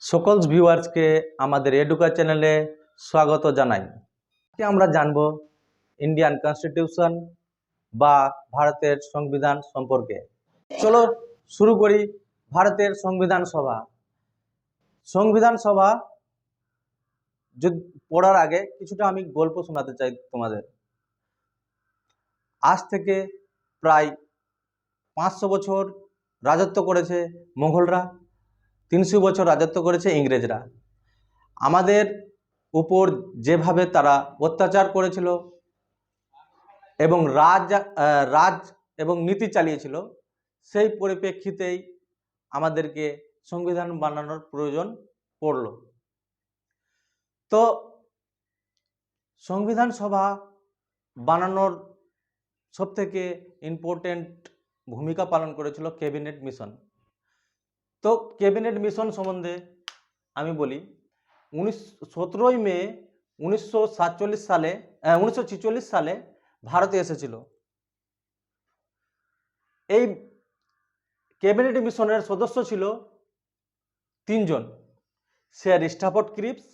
সকল ভিউয়ার্সকে আমাদের এডুকা চ্যানেলে স্বাগত জানাই। আজকে আমরা জানব ইন্ডিয়ান কনস্টিটিউশন বা ভারতের সংবিধান সম্পর্কে। চলো শুরু করি। ভারতের সংবিধান সভা। সংবিধান সভা পড়ার আগে কিছুটা আমি গল্প শোনাতে চাই তোমাদের। আজ থেকে প্রায় 500 বছর রাজত্ব করেছে মোগলরা, 300 বছর রাজত্ব করেছে ইংরেজরা। আমাদের উপর যেভাবে তারা অত্যাচার করেছিল এবং রাজ এবং নীতি চালিয়েছিল, সেই পরিপ্রেক্ষিতেই আমাদেরকে সংবিধান বানানোর প্রয়োজন পড়ল। তো সংবিধান সভা বানানোর সবথেকে ইম্পর্টেন্ট ভূমিকা পালন করেছিল ক্যাবিনেট মিশন। তো ক্যাবিনেট মিশন সম্বন্ধে আমি বলি। 17 মে 1946 সালে ভারতে এসেছিল। এই ক্যাবিনেট মিশনের সদস্য ছিল 3 জন: sir Stafford Cripps,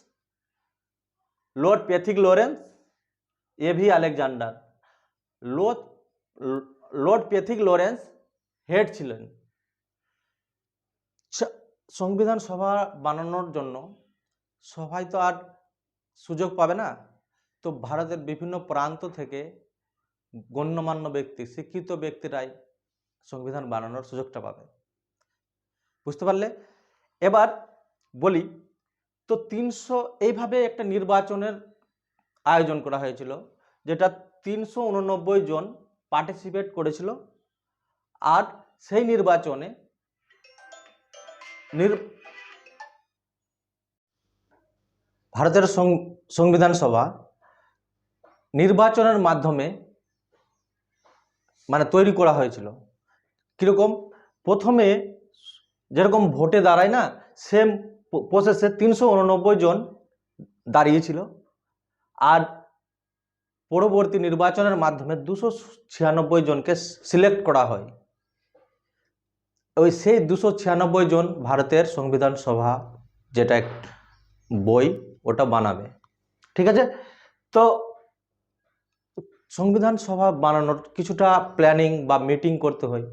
lord Pethick Lawrence, A V Alexander. Lord Pethick Lawrence head ছিলেন। সংবিধান সভা বানানোর জন্য সবাই তো আর সুযোগ পাবে না। তো ভারতের বিভিন্ন প্রান্ত থেকে গণ্যমান্য ব্যক্তি, শিক্ষিত ব্যক্তিরাই সংবিধান বানানোর সুযোগটা পাবে। বুঝতে পারলে? এবার বলি, তো 300 এইভাবে একটা নির্বাচনের আয়োজন করা হয়েছিল, যেটা 389 জন পার্টিসিপেট করেছিল। আর সেই নির্বাচনে ভারতের সংবিধান সভা নির্বাচনের মাধ্যমে তৈরি করা হয়েছিল। কিরকম? প্রথমে যেরকম ভোটে দাঁড়ায় না, সেম প্রসেসে 389 জন দাঁড়িয়েছিল। আর পরবর্তী নির্বাচনের মাধ্যমে 296 জনকে সিলেক্ট করা হয়। সেই 296 জন ভারতের সংবিধান সভা, যেটা বই, ওটা বানাবে। ঠিক আছে? তো সংবিধান সভা বানানোর কিছুটা প্ল্যানিং বা মিটিং করতে হয়।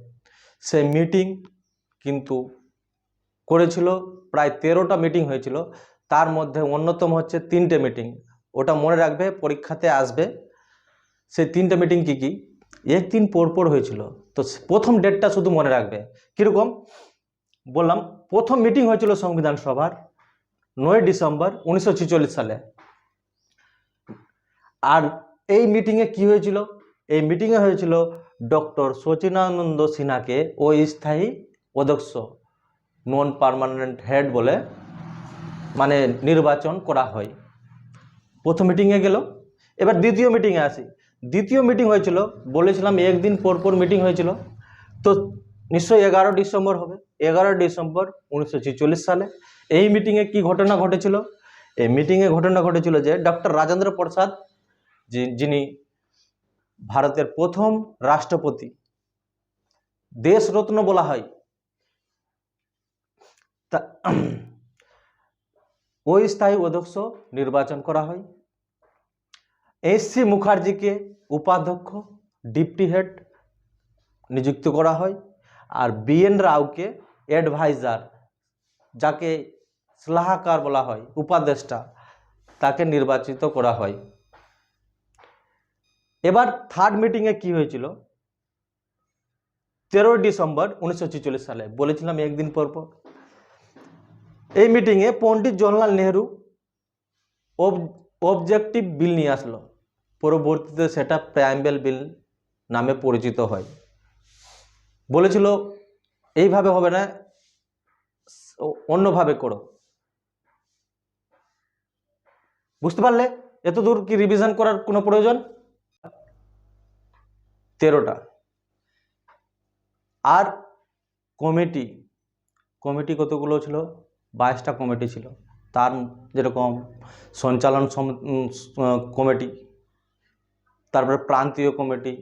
সেই মিটিং কিন্তু করেছিল, প্রায় 13টা মিটিং হয়েছিল। তার মধ্যে অন্যতম হচ্ছে 3টে মিটিং। ওটা মনে রাখবে, পরীক্ষাতে আসবে। সেই 3টে মিটিং কি কি? একদিন পরপর হয়েছিল। তো প্রথম ডেটটা শুধু মনে রাখবে। কিরকম বললাম? প্রথম মিটিং হয়েছিল সংবিধান সভার 9 ডিসেম্বর 1946 সালে। আর এই মিটিংয়ে কি হয়েছিল? এই মিটিংয়ে হয়েছিল ডক্টর শচীনানন্দ সিনহাকে অস্থায়ী অধ্যক্ষ, নন পার্মানেন্ট হেড বলে নির্বাচন করা হয়। প্রথম মিটিংয়ে গেল। এবার দ্বিতীয় মিটিংয়ে আসি। দ্বিতীয় মিটিং হয়েছিল, বলেছিলাম একদিন পরপর মিটিং হয়েছিল। তো নিশ্চয়ই 11 ডিসেম্বর হবে। 11 ডিসেম্বর 1946 সালে। এই মিটিংয়ে কি ঘটনা ঘটেছিল? এই মিটিংয়ে ঘটনা ঘটেছিল যে ডক্টর রাজেন্দ্র প্রসাদ, যিনি ভারতের প্রথম রাষ্ট্রপতি, দেশরত্ন বলা হয়, অস্থায়ী অধ্যক্ষ নির্বাচন করা হয়। এস.সি. মুখার্জিকে উপাধ্যক্ষ, ডিপটি হেড নিযুক্ত করা হয়। আর বি.এন. রাওকে অ্যাডভাইজার, যাকে সলাহকার বলা হয়, উপদেষ্টা, তাকে নির্বাচিত করা হয়। এবার থার্ড মিটিংয়ে কি হয়েছিল? 13 ডিসেম্বর 1946 সালে। বলেছিলাম একদিন পরপর। এই মিটিংয়ে পণ্ডিত জওহরলাল নেহরু অবজেক্টিভ বিল নিয়ে আসলো। পরবর্তীতে সেটা প্রাইম্বেল বিল নামে পরিচিত হয়। বলেছিল এইভাবে হবে না, অন্যভাবে করো। বুঝতে পারলে? এত দূর কি রিভিশন করার কোনো প্রয়োজন? 13টা। আর কমিটি কতগুলো ছিল? 22টা কমিটি ছিল। তার যেরকম সঞ্চালন কমিটি, তারপরে প্রান্তীয় কমিটি,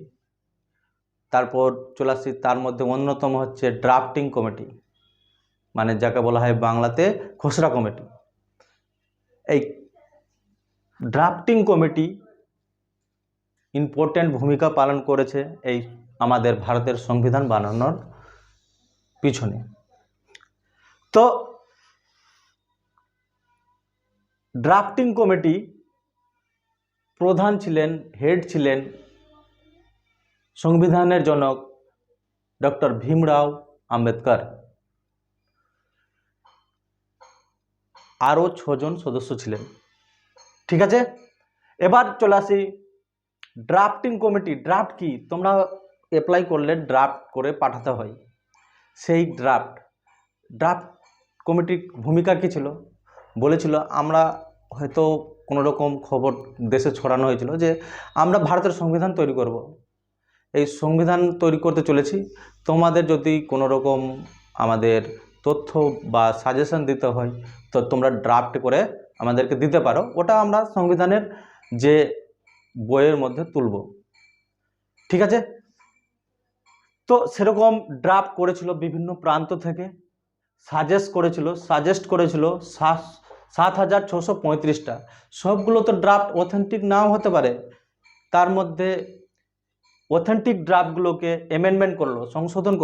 তারপর চলে আসছি, তার মধ্যে অন্যতম হচ্ছে ড্রাফটিং কমিটি, মানে যাকে বলা হয় বাংলাতে খসড়া কমিটি। এই ড্রাফটিং কমিটি ইম্পর্ট্যান্ট ভূমিকা পালন করেছে এই আমাদের ভারতের সংবিধান বানানোর পিছনে। তো ড্রাফটিং কমিটি প্রধান ছিলেন, হেড ছিলেন সংবিধানের জনক ডক্টর ভীমরাও আম্বেদকর। আরও 6 জন সদস্য ছিলেন। ঠিক আছে, এবার চলে আসি ড্রাফটিং কমিটি। ড্রাফট কি? তোমরা অ্যাপ্লাই করলে ড্রাফট করে পাঠাতে হয়। সেই ড্রাফট কমিটির ভূমিকা কী ছিল? বলেছিল, আমরা হয়তো কোনো রকম খবর দেশে ছড়ানো হয়েছিল যে আমরা ভারতের সংবিধান তৈরি করব, এই সংবিধান তৈরি করতে চলেছি, তোমাদের যদি কোনো রকম আমাদের তথ্য বা সাজেশন দিতে হয় তো তোমরা ড্রাফট করে আমাদেরকে দিতে পারো, ওটা আমরা সংবিধানের যে বইয়ের মধ্যে তুলব। ঠিক আছে, তো সেরকম ড্রাফট করেছিল বিভিন্ন প্রান্ত থেকে, সাজেস্ট করেছিল 7,635টা। সবগুলো তো ড্রাফট অথেন্টিক নাও হতে পারে, তার মধ্যে অথেন্টিক ড্রাফটগুলোকে অ্যামেন্ডমেন্ট করলো, সংশোধন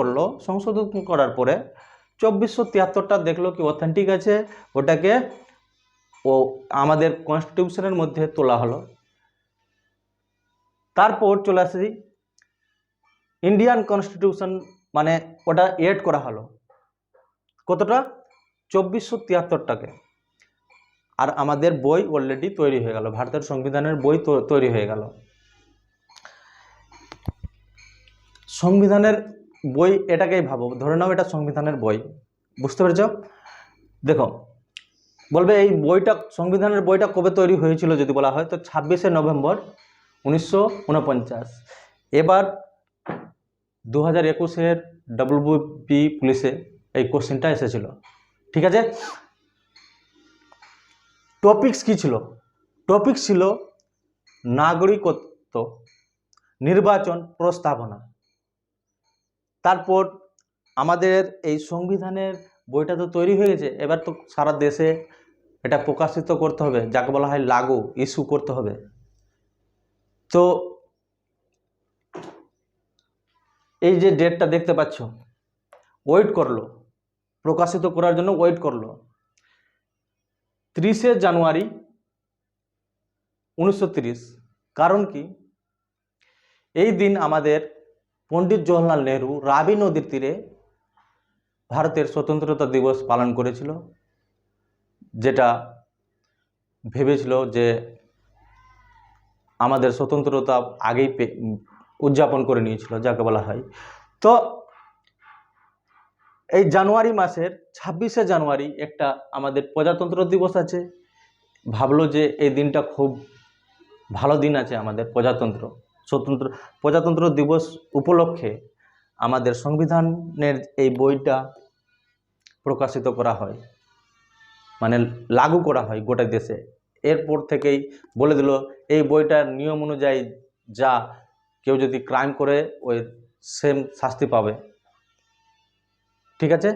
করার পরে 2473টা দেখলো কি অথেন্টিক আছে, ওটাকে আমাদের কনস্টিটিউশনের মধ্যে তোলা হলো। তারপর চলে আসি ইন্ডিয়ান কনস্টিটিউশন, মানে ওটা এড করা হলো কতটা? 2473টাকে। আর আমাদের বই অলরেডি তৈরি হয়ে গেল, ভারতের সংবিধানের বই তৈরি হয়ে গেল। সংবিধানের বই এটাকেই ভাবো, ধরে নাও এটা সংবিধানের বই, বুঝতে পেরেছ? দেখো, বলবে এই বইটা, সংবিধানের বইটা কবে তৈরি হয়েছিল যদি বলা হয় তো 26শে নভেম্বর 1949। এবার 2021-এর WB পুলিশে এই কোশ্চেনটা এসেছিল। ঠিক আছে, টপিকস কি ছিল? টপিক ছিল নাগরিকত্ব, নির্বাচন, প্রস্তাবনা। তারপর আমাদের এই সংবিধানের বইটা তো তৈরি হয়ে গেছে, এবার তো সারা দেশে এটা প্রকাশিত করতে হবে, যাকে বলা হয় লাগু, ইস্যু করতে হবে। তো এই যে ডেটটা দেখতে পাচ্ছ, ওয়েট করলো, প্রকাশিত করার জন্য ওয়েট করলো 30শে জানুয়ারি 1930। কারণ কি? এই দিন আমাদের পণ্ডিত জওহরলাল নেহরু রাবি নদীর তীরে ভারতের স্বতন্ত্রতা দিবস পালন করেছিল, যেটা ভেবেছিল যে আমাদের স্বতন্ত্রতা আগেই উদযাপন করে নিয়েছিল, যাকে বলা হয়। তো এই জানুয়ারি মাসের 26শে জানুয়ারি একটা আমাদের প্রজাতন্ত্র দিবস আছে। ভাবলো যে এই দিনটা খুব ভালো দিন আছে আমাদের, প্রজাতন্ত্র দিবস উপলক্ষে আমাদের সংবিধানের এই বইটা প্রকাশিত করা হয়, মানে লাগু করা হয় গোটা দেশে। এরপর থেকেই বলে দিল এই বইটার নিয়ম অনুযায়ী যা কেউ যদি ক্রাইম করে ওই সেম শাস্তি পাবে। ঠিক আছে,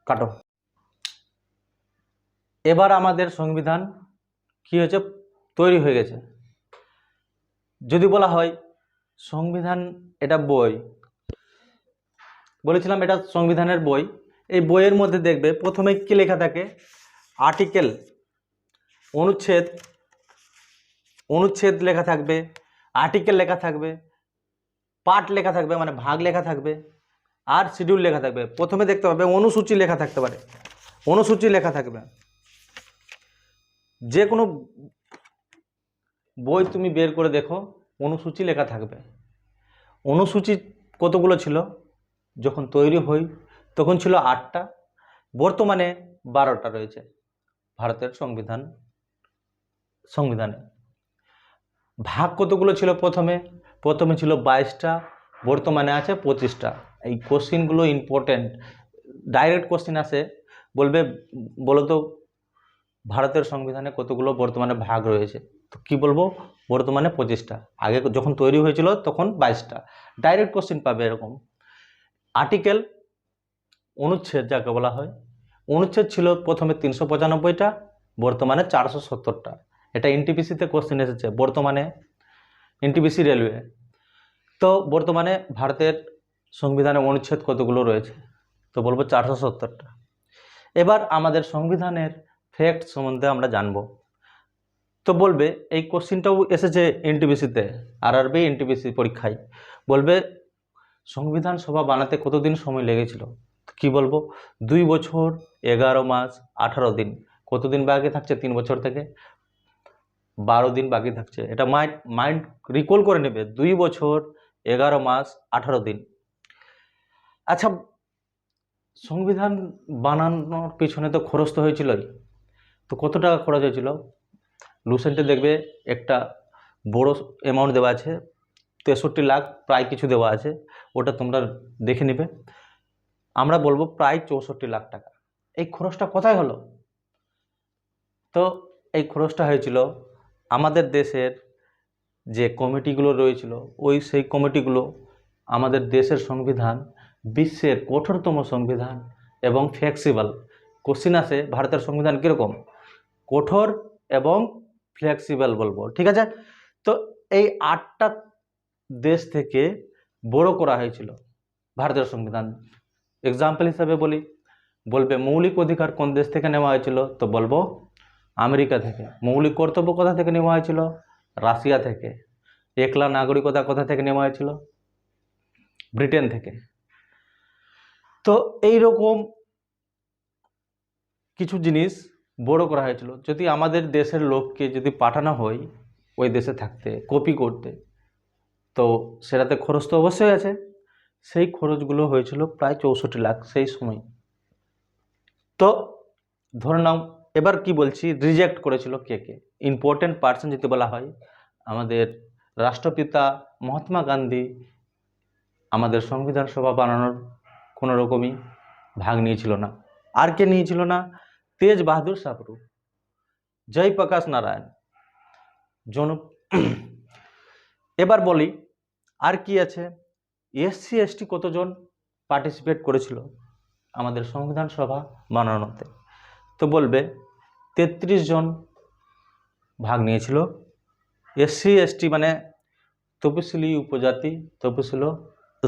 কাটো। এবার আমাদের সংবিধান কি হয়েছে? তৈরি হয়ে গেছে। যদি বলা হয় সংবিধান এটা বই, বলেছিলাম এটা সংবিধানের বই। এই বইয়ের মধ্যে দেখবে প্রথমে কি লেখা থাকে? আর্টিকেল, অনুচ্ছেদ লেখা থাকবে, আর্টিকেল লেখা থাকবে, পার্ট লেখা থাকবে মানে ভাগ লেখা থাকবে, আর শিডিউল লেখা থাকবে। প্রথমে দেখতে পাবে অনুসূচি লেখা থাকতে পারে, অনুসূচি লেখা থাকবে। যে কোনো বই তুমি বের করে দেখো, অনুসূচি লেখা থাকবে। অনুসূচি কতগুলো ছিল? যখন তৈরি হই তখন ছিল 8টা, বর্তমানে 12টা রয়েছে ভারতের সংবিধানে। ভাগ কতগুলো ছিল? প্রথমে ছিল 22টা, বর্তমানে আছে 25টা। এই কোশ্চিনগুলো ইম্পর্টেন্ট, ডাইরেক্ট কোশ্চিন আসে, বলো তো ভারতের সংবিধানে কতগুলো বর্তমানে ভাগ রয়েছে? তো কি বলবো? বর্তমানে 25টা, আগে যখন তৈরি হয়েছিল তখন 22টা। ডাইরেক্ট কোশ্চিন পাবে এরকম। আর্টিকেল, অনুচ্ছেদ যাকে বলা হয়, অনুচ্ছেদ ছিল প্রথমে 395টা, বর্তমানে 470টা। এটা এনটিপিসিতে কোশ্চেন এসেছে, বর্তমানে এনটিপিসি রেলওয়ে। তো বর্তমানে ভারতের সংবিধানে অনুচ্ছেদ কতগুলো রয়েছে? তো বলবো 470টা। এবার আমাদের সংবিধানের ফ্যাক্ট সম্বন্ধে আমরা জানব। তো বলবে, এই কোশ্চেনটাও এসেছে এনটিপিসিতে, আরআরবি এনটিপিসি পরীক্ষায়, বলবে সংবিধান সভা বানাতে কতদিন সময় লেগেছিল? কি বলবো? 2 বছর 11 মাস 18 দিন। কতদিন বাকি থাকছে 3 বছর থেকে? 12 দিন বাকি থাকছে। এটা মাইন্ড রিকল করে নেবে, 2 বছর 11 মাস 18 দিন। আচ্ছা, সংবিধান বানানোর পিছনে তো খরচ তো হয়েছিলই। তো কত টাকা খরচ হয়েছিল? লুসেন্টে দেখবে একটা বড় অ্যামাউন্ট দেওয়া আছে, 63 লাখ প্রায় কিছু দেওয়া আছে, ওটা তোমরা দেখে নেবে। আমরা বলবো প্রায় 64 লাখ টাকা। এই খরচটা কোথায় হলো? তো এই খরচটা হয়েছিল আমাদের দেশের যে কমিটিগুলো রয়েছিল, সেই কমিটিগুলো আমাদের দেশের সংবিধান বিশ্বের কঠোরতম সংবিধান এবং ফ্লেক্সিবল। কোশ্চিন আসে ভারতের সংবিধান কীরকম? কঠোর এবং ফ্লেক্সিবল বলবো, ঠিক আছে? তো এই 8টা দেশ থেকে বড় করা হয়েছিল ভারতের সংবিধান। এক্সাম্পল হিসাবে বলবে মৌলিক অধিকার কোন দেশ থেকে নেওয়া হয়েছিল? তো বলবো আমেরিকা থেকে। মৌলিক কর্তব্য কোথা থেকে নেওয়া হয়েছিল? রাশিয়া থেকে। একলা নাগরিকতা কোথা থেকে নেওয়া হয়েছিল? ব্রিটেন থেকে। তো এই রকম কিছু জিনিস বড় করা হয়েছিল। যদি আমাদের দেশের লোককে যদি পাঠানো হয় ওই দেশে থাকতে, কপি করতে, তো সেটাতে খরচ তো অবশ্যই আছে। সেই খরচগুলো হয়েছিল প্রায় 64 লাখ সেই সময়। তো ধরে নাও, এবার কি বলছি, রিজেক্ট করেছিল কে কে? ইম্পর্টেন্ট পার্সন যদি বলা হয়, আমাদের রাষ্ট্রপিতা মহাত্মা গান্ধী আমাদের সংবিধান সভা বানানোর কোনো রকমই ভাগ নিয়েছিল না। আর কে নিয়েছিল না? তেজ বাহাদুর সাবরু, জয়প্রকাশ নারায়ণ, এবার বলি আর কি আছে। এসসি এসটি কতজন পার্টিসিপেট করেছিল আমাদের সংবিধান সভা বানানোতে? তো বলবে 33 জন ভাগ নিয়েছিল। এসসি এসটি মানে তপশিলি উপজাতি,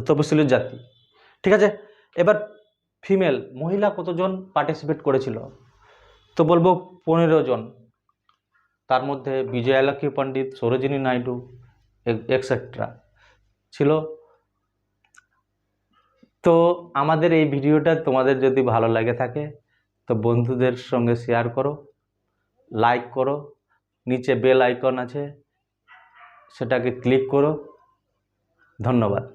তপশিলি জাতি, ঠিক আছে? এবার ফিমেল, মহিলা কতজন পার্টিসিপেট করেছিল? তো বলবো 15 জন। তার মধ্যে বিজয়ালক্ষ্মী পণ্ডিত, সরোজিনী নাইডু এক্সেট্রা ছিল। তো আমাদের এই ভিডিওটা তোমাদের যদি ভালো লাগে থাকে তো বন্ধুদের সঙ্গে শেয়ার করো, লাইক করো, নিচে বেল আইকন আছে সেটাকে ক্লিক করো। ধন্যবাদ।